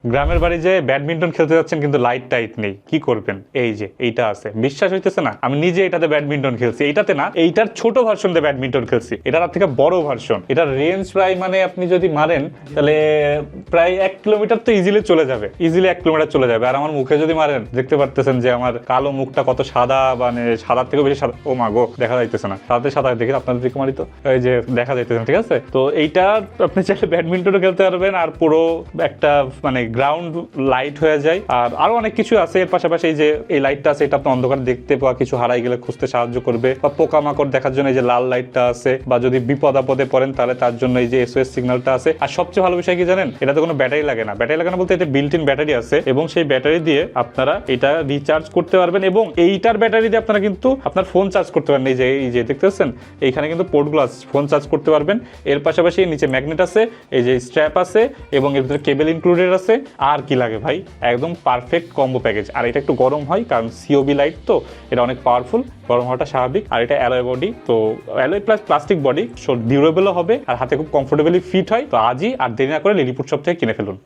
গ্রামের বাড়ি যে ব্যাডমিন্টন খেলতে যাচ্ছেন কিন্তু লাইট টাইট নেই, কি করবেন? এই যে এইটা আছে, বিশ্বাস হইতেছে না? আমি নিজে এটাতে ব্যাডমিন্টন খেলছি, এইটাতে না, এইটার ছোট ভার্সন দিয়ে ব্যাডমিন্টন খেলছি, এটার থেকে বড় ভার্সন। এটার রেঞ্জ প্রায় মানে আপনি যদি মারেন তাহলে প্রায় 1 কিলোমিটার তো ইজিলি চলে যাবে, ইজিলি 1 কিলোমিটার চলে যাবে। আর আমার মুখে যদি মারেন, দেখতে পারতেছেন যে আমার কালো মুখটা কত সাদা, মানে সাদার থেকে বেশি সাদা। ও মা গো, দেখা যাইতেছে না, সাদাতে সাদা দেখি আপনাদের দিকে মারি তো এই যে দেখা যাইতেছে, ঠিক আছে? তো এইটা আপনি চাইলে ব্যাডমিন্টনও খেলতে পারবেন, আর পুরো একটা মানে গ্রাউন্ড লাইট হয়ে যায়। আর আরো অনেক কিছু আছে এর পাশাপাশি। এই যে এই লাইটটা আছে, এটা আপনি অন্ধকার দেখতে পাওয়া কিছু হারাই গেলে খুঁজতে সাহায্য করবে, বা পোকামাকড় দেখার জন্য এই যে লাল লাইটটা আছে, বা যদি বিপদ আপদে পড়েন তাহলে তার জন্য এই যে এসওএস সিগন্যালটা আছে। আর সবচেয়ে ভালো বিষয় কি জানেন? এটাতে কোনো ব্যাটারি লাগে না। ব্যাটারি লাগে না বলতে এটা বিল্ট ইন ব্যাটারি আছে, এবং সেই ব্যাটারি দিয়ে আপনারা এটা রিচার্জ করতে পারবেন, এবং এইটার ব্যাটারি দিয়ে আপনারা কিন্তু আপনার ফোন চার্জ করতে পারবেন। এই যে দেখতে পাচ্ছেন এইখানে কিন্তু পোর্টগুলো আছে, ফোন চার্জ করতে পারবেন। এর পাশাপাশি নিচে ম্যাগনেট আছে, এই যে স্ট্র্যাপ আছে, এবং এর ভিতরে কেবল ইনক্লুডেড আছে। আর কি লাগে ভাই, একদম পারফেক্ট কম্বো প্যাকেজ। আর এটা একটু গরম হয় কারণ সিওবি লাইট, তো এটা অনেক পাওয়ারফুল, গরম হওয়াটা স্বাভাবিক। আর এটা অ্যালয় বডি, তো alloy plus plastic body, so ডিউরেবলও হবে আর হাতে খুব কমফোর্টেবলি ফিট হয়। তো আজই আর দেরি না করে লিলিপুট শপ থেকে কিনে ফেলুন।